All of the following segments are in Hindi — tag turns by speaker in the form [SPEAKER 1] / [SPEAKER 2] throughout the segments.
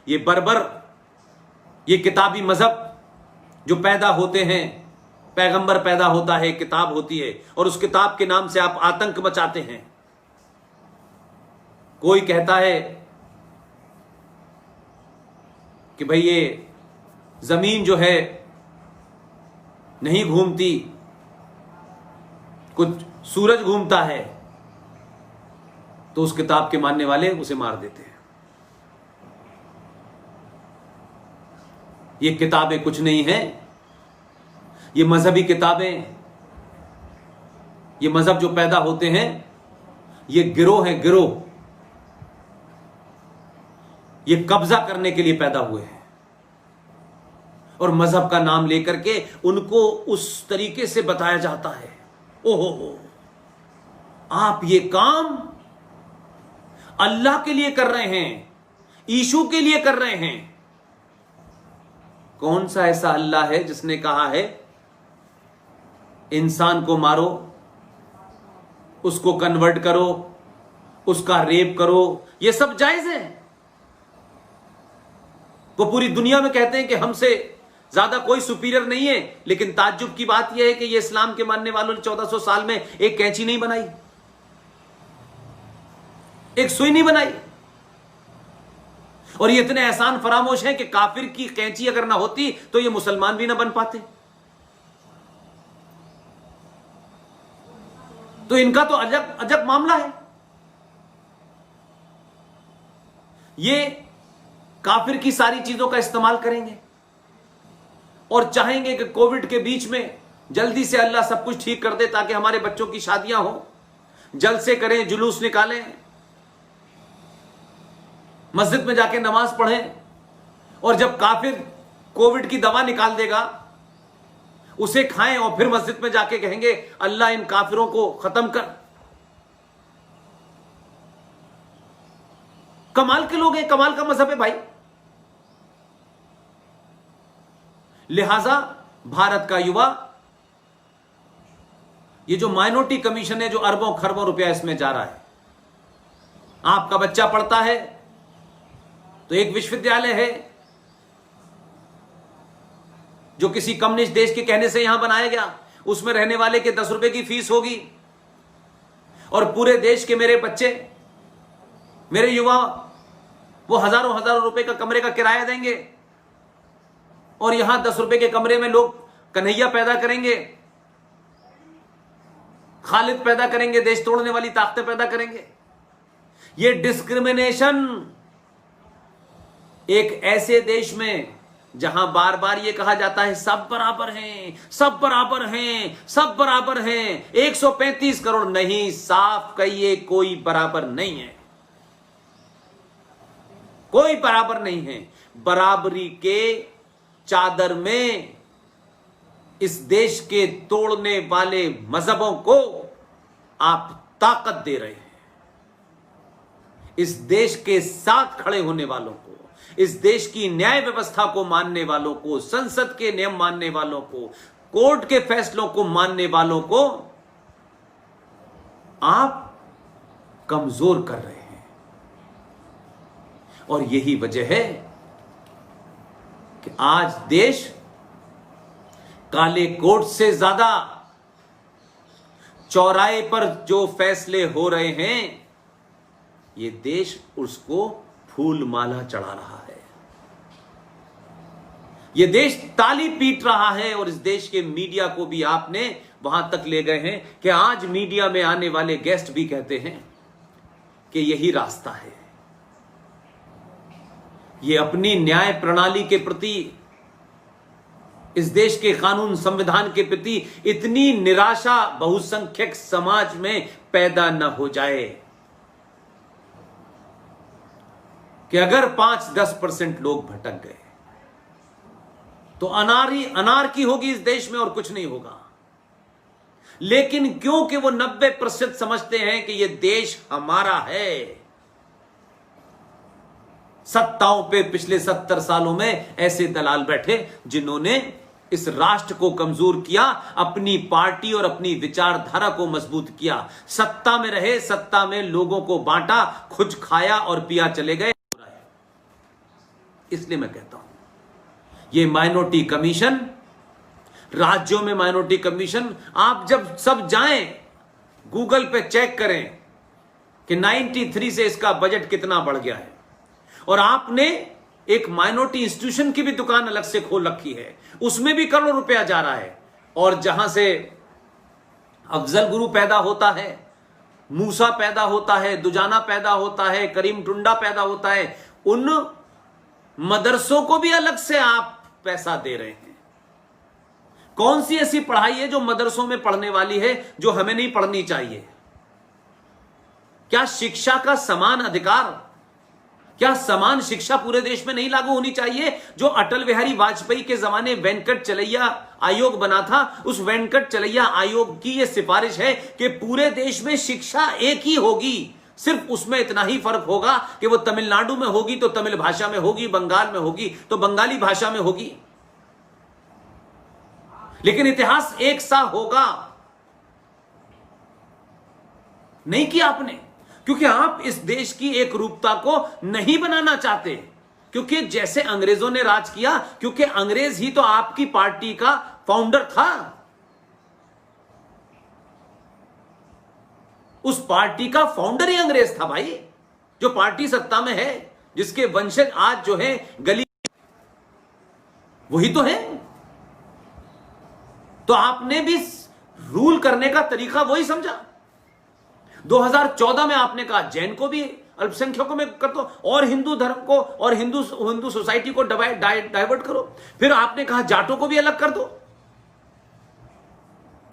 [SPEAKER 1] ये बर्बर, ये किताबी मजहब जो पैदा होते हैं, पैगंबर पैदा होता है, किताब होती है, और उस किताब के नाम से आप आतंक मचाते हैं। कोई कहता है कि भाई ये जमीन जो है नहीं घूमती, कुछ सूरज घूमता है, तो उस किताब के मानने वाले उसे मार देते हैं। ये किताबें कुछ नहीं हैं, ये मजहबी किताबें, ये मजहब जो पैदा होते हैं, ये गिरोह हैं, गिरोह। ये कब्जा करने के लिए पैदा हुए हैं, और मजहब का नाम लेकर के उनको उस तरीके से बताया जाता है, ओहो आप ये काम अल्लाह के लिए कर रहे हैं, यीशु के लिए कर रहे हैं। कौन सा ऐसा अल्लाह है जिसने कहा है इंसान को मारो, उसको कन्वर्ट करो, उसका रेप करो? ये सब जायज है। वो पूरी दुनिया में कहते हैं कि हमसे ज्यादा कोई सुपीरियर नहीं है, लेकिन ताज्जुब की बात यह है कि ये इस्लाम के मानने वालों ने 1400 साल में एक कैंची नहीं बनाई, एक सुई नहीं बनाई। और ये इतने एहसान फरामोश हैं कि काफिर की कैंची अगर ना होती तो ये मुसलमान भी ना बन पाते। तो इनका तो अजब अजब मामला है। ये काफिर की सारी चीजों का इस्तेमाल करेंगे और चाहेंगे कि कोविड के बीच में जल्दी से अल्लाह सब कुछ ठीक कर दे, ताकि हमारे बच्चों की शादियां हो, जलसे करें, जुलूस निकालें, मस्जिद में जाके नमाज पढ़ें, और जब काफिर कोविड की दवा निकाल देगा उसे खाएं, और फिर मस्जिद में जाके कहेंगे अल्लाह इन काफिरों को खत्म कर। कमाल के लोग हैं, कमाल का मजहब है भाई। लिहाजा भारत का युवा, ये जो माइनॉरिटी कमीशन है, जो अरबों खरबों रुपया इसमें जा रहा है, आपका बच्चा पढ़ता है तो एक विश्वविद्यालय है जो किसी कम्युनिस्ट देश के कहने से यहां बनाया गया, उसमें रहने वाले के 10 रुपए की फीस होगी, और पूरे देश के मेरे बच्चे, मेरे युवा, वो हजारों हजारों रुपए का कमरे का किराया देंगे, और यहां 10 रुपए के कमरे में लोग कन्हैया पैदा करेंगे, खालिद पैदा करेंगे, देश तोड़ने वाली ताकतें पैदा करेंगे। ये डिस्क्रिमिनेशन एक ऐसे देश में जहां बार बार ये कहा जाता है सब बराबर हैं, सब बराबर हैं, सब बराबर हैं, 135 करोड़ नहीं, साफ कहिए कोई बराबर नहीं है, कोई बराबर नहीं है। बराबरी के चादर में इस देश के तोड़ने वाले मजहबों को आप ताकत दे रहे हैं। इस देश के साथ खड़े होने वालों को, इस देश की न्याय व्यवस्था को मानने वालों को, संसद के नियम मानने वालों को, कोर्ट के फैसलों को मानने वालों को आप कमजोर कर रहे हैं। और यही वजह है कि आज देश काले कोट से ज्यादा चौराहे पर जो फैसले हो रहे हैं, ये देश उसको फूल माला चढ़ा रहा है, ये देश ताली पीट रहा है। और इस देश के मीडिया को भी आपने वहां तक ले गए हैं कि आज मीडिया में आने वाले गेस्ट भी कहते हैं कि यही रास्ता है। ये अपनी न्याय प्रणाली के प्रति, इस देश के कानून संविधान के प्रति इतनी निराशा बहुसंख्यक समाज में पैदा न हो जाए कि अगर 5-10% लोग भटक गए तो अनारकी होगी इस देश में और कुछ नहीं होगा। लेकिन क्योंकि वो 90% समझते हैं कि ये देश हमारा है, सत्ताओं पे पिछले 70 सालों में ऐसे दलाल बैठे जिन्होंने इस राष्ट्र को कमजोर किया, अपनी पार्टी और अपनी विचारधारा को मजबूत किया, सत्ता में रहे, सत्ता में लोगों को बांटा, खुद खाया और पिया चले गए। इसलिए मैं कहता हूं ये माइनॉरिटी कमीशन, राज्यों में माइनॉरिटी कमीशन, आप जब सब जाएं गूगल पे चेक करें कि 93 से इसका बजट कितना बढ़ गया है। और आपने एक माइनॉरिटी इंस्टीट्यूशन की भी दुकान अलग से खोल रखी है, उसमें भी करोड़ों रुपया जा रहा है। और जहां से अफजल गुरु पैदा होता है, मूसा पैदा होता है, दुजाना पैदा होता है, करीम टुंडा पैदा होता है, उन मदरसों को भी अलग से आप पैसा दे रहे हैं। कौन सी ऐसी पढ़ाई है जो मदरसों में पढ़ने वाली है जो हमें नहीं पढ़नी चाहिए? क्या शिक्षा का समान अधिकार, क्या समान शिक्षा पूरे देश में नहीं लागू होनी चाहिए? जो अटल बिहारी वाजपेयी के जमाने वेंकट चलैया आयोग बना था, उस वेंकट चलैया आयोग की यह सिफारिश है कि पूरे देश में शिक्षा एक ही होगी, सिर्फ उसमें इतना ही फर्क होगा कि वो तमिलनाडु में होगी तो तमिल भाषा में होगी, बंगाल में होगी तो बंगाली भाषा में होगी, लेकिन इतिहास एक सा होगा। नहीं किया आपने, क्योंकि आप इस देश की एक रूपता को नहीं बनाना चाहते, क्योंकि जैसे अंग्रेजों ने राज किया, क्योंकि अंग्रेज ही तो आपकी पार्टी का फाउंडर था, उस पार्टी का फाउंडर ही अंग्रेज था भाई। जो पार्टी सत्ता में है, जिसके वंशज आज जो है गली, वही तो है। तो आपने भी रूल करने का तरीका वही समझा। 2014 में आपने कहा जैन को भी अल्पसंख्यकों में कर दो, और हिंदू धर्म को और हिंदू सोसाइटी को डाइवर्ट करो। फिर आपने कहा जाटों को भी अलग कर दो।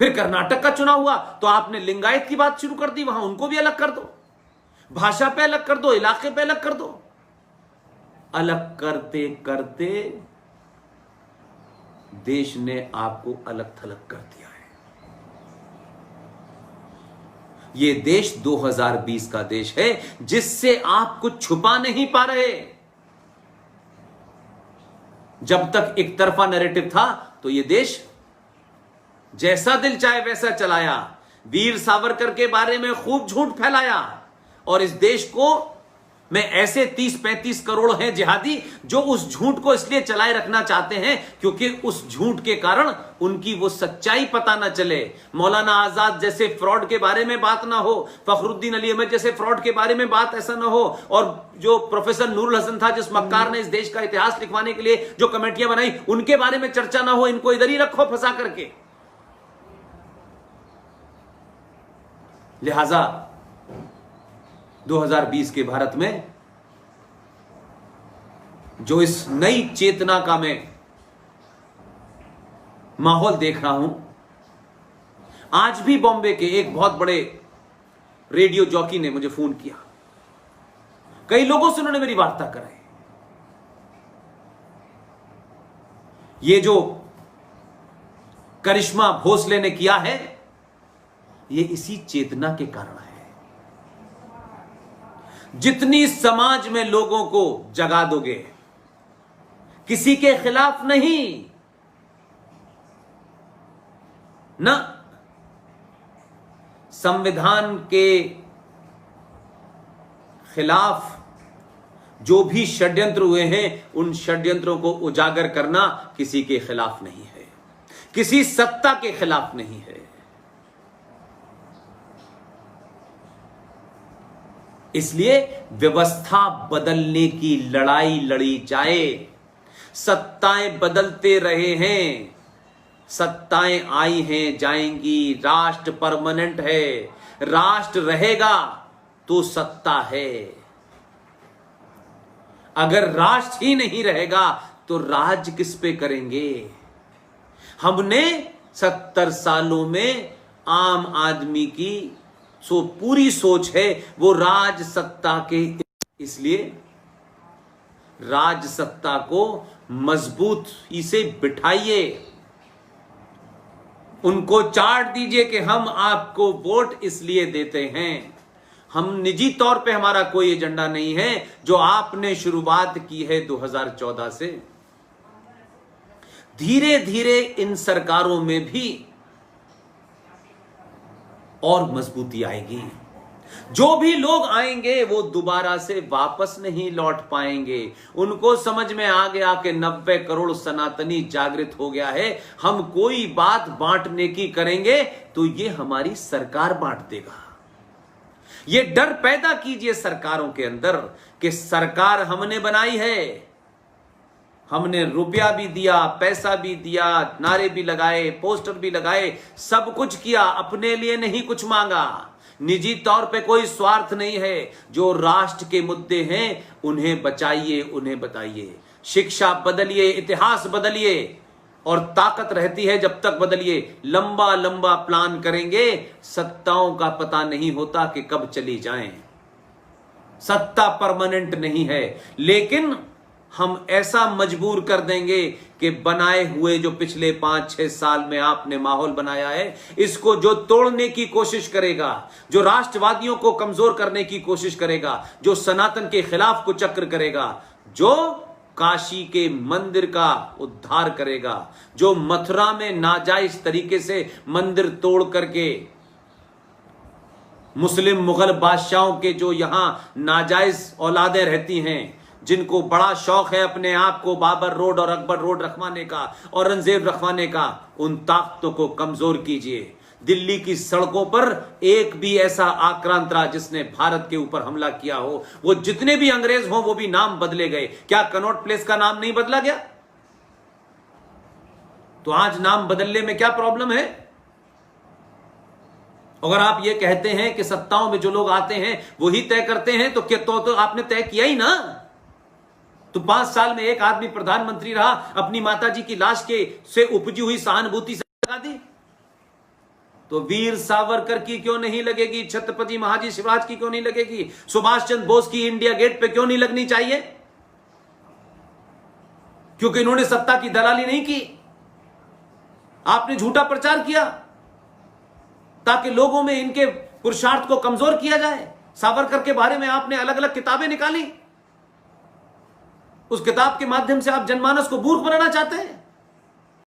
[SPEAKER 1] फिर कर्नाटक का चुनाव हुआ तो आपने लिंगायत की बात शुरू कर दी, वहां उनको भी अलग कर दो, भाषा पे अलग कर दो, इलाके पे अलग कर दो। अलग करते करते देश ने आपको अलग थलग कर दिया है। यह देश 2020 का देश है, जिससे आप कुछ छुपा नहीं पा रहे। जब तक एक तरफा नैरेटिव था तो यह देश जैसा दिल चाहे वैसा चलाया, वीर सावरकर के बारे में खूब झूठ फैलाया, और इस देश को में ऐसे 30-35 करोड़ हैं जिहादी जो उस झूठ को इसलिए चलाए रखना चाहते हैं क्योंकि उस झूठ के कारण उनकी वो सच्चाई पता ना चले। मौलाना आजाद जैसे फ्रॉड के बारे में बात ना हो, फखरुद्दीन अली अहमद जैसे फ्रॉड के बारे में बात ऐसा ना हो, और जो प्रोफेसर नूरुल हसन था, जिस मक्कार ने इस देश का इतिहास लिखवाने के लिए जो कमेटियां बनाई, उनके बारे में चर्चा ना हो। इनको इधर ही रखो फंसा करके। लिहाजा 2020 के भारत में जो इस नई चेतना का मैं माहौल देख रहा हूं, आज भी बॉम्बे के एक बहुत बड़े रेडियो जॉकी ने मुझे फोन किया, कई लोगों से उन्होंने मेरी वार्ता कराई। ये जो करिश्मा भोसले ने किया है, ये इसी चेतना के कारण है। जितनी समाज में लोगों को जगा दोगे, किसी के खिलाफ नहीं ना, संविधान के खिलाफ जो भी षड्यंत्र हुए हैं, उन षड्यंत्रों को उजागर करना किसी के खिलाफ नहीं है, किसी सत्ता के खिलाफ नहीं है। इसलिए व्यवस्था बदलने की लड़ाई लड़ी जाए। सत्ताएं बदलते रहे हैं, सत्ताएं आई हैं जाएंगी, राष्ट्र परमानेंट है, राष्ट्र रहेगा तो सत्ता है। अगर राष्ट्र ही नहीं रहेगा तो राज किस पे करेंगे? हमने 70 सालों में आम आदमी की पूरी सोच है वो राज सत्ता के, इसलिए राज सत्ता को मजबूती से बिठाइए, उनको चाट दीजिए कि हम आपको वोट इसलिए देते हैं। हम निजी तौर पे, हमारा कोई एजेंडा नहीं है। जो आपने शुरुआत की है 2014 से, धीरे धीरे इन सरकारों में भी और मजबूती आएगी। जो भी लोग आएंगे वो दोबारा से वापस नहीं लौट पाएंगे। उनको समझ में आ गया कि 90 करोड़ सनातनी जागृत हो गया है, हम कोई बात बांटने की करेंगे तो ये हमारी सरकार बांट देगा। ये डर पैदा कीजिए सरकारों के अंदर कि सरकार हमने बनाई है, हमने रुपया भी दिया, पैसा भी दिया, नारे भी लगाए, पोस्टर भी लगाए, सब कुछ किया, अपने लिए नहीं कुछ मांगा। निजी तौर पे कोई स्वार्थ नहीं है। जो राष्ट्र के मुद्दे हैं उन्हें बचाइए, उन्हें बताइए। शिक्षा बदलिए, इतिहास बदलिए, और ताकत रहती है जब तक बदलिए। लंबा लंबा प्लान करेंगे, सत्ताओं का पता नहीं होता कि कब चली जाएं। सत्ता परमानेंट नहीं है, लेकिन हम ऐसा मजबूर कर देंगे कि बनाए हुए जो पिछले 5-6 साल में आपने माहौल बनाया है, इसको जो तोड़ने की कोशिश करेगा, जो राष्ट्रवादियों को कमजोर करने की कोशिश करेगा, जो सनातन के खिलाफ कुचक्र करेगा, जो काशी के मंदिर का उद्धार करेगा, जो मथुरा में नाजायज तरीके से मंदिर तोड़ करके मुस्लिम मुगल बादशाहों के जो यहां नाजायज औलादें रहती हैं, जिनको बड़ा शौक है अपने आप को बाबर रोड और अकबर रोड रखवाने का, औरंगजेब रखवाने का, उन ताकतों को कमजोर कीजिए। दिल्ली की सड़कों पर एक भी ऐसा आक्रांत रहा जिसने भारत के ऊपर हमला किया हो, वो जितने भी अंग्रेज हों वो भी नाम बदले गए। क्या कनॉट प्लेस का नाम नहीं बदला गया? तो आज नाम बदलने में क्या प्रॉब्लम है? अगर आप ये कहते हैं कि सत्ताओं में जो लोग आते हैं वही तय करते हैं, तो क्या तो आपने तय किया ही ना। तो 5 साल में एक आदमी प्रधानमंत्री रहा, अपनी माताजी की लाश के से उपजी हुई सहानुभूति से लगा दी, तो वीर सावरकर की क्यों नहीं लगेगी? छत्रपति महाराज शिवराज की क्यों नहीं लगेगी? सुभाष चंद्र बोस की इंडिया गेट पे क्यों नहीं लगनी चाहिए? क्योंकि इन्होंने सत्ता की दलाली नहीं की। आपने झूठा प्रचार किया ताकि लोगों में इनके पुरुषार्थ को कमजोर किया जाए। सावरकर के बारे में आपने अलग अलग किताबें निकाली, उस किताब के माध्यम से आप जनमानस को मूर्ख बनाना चाहते हैं।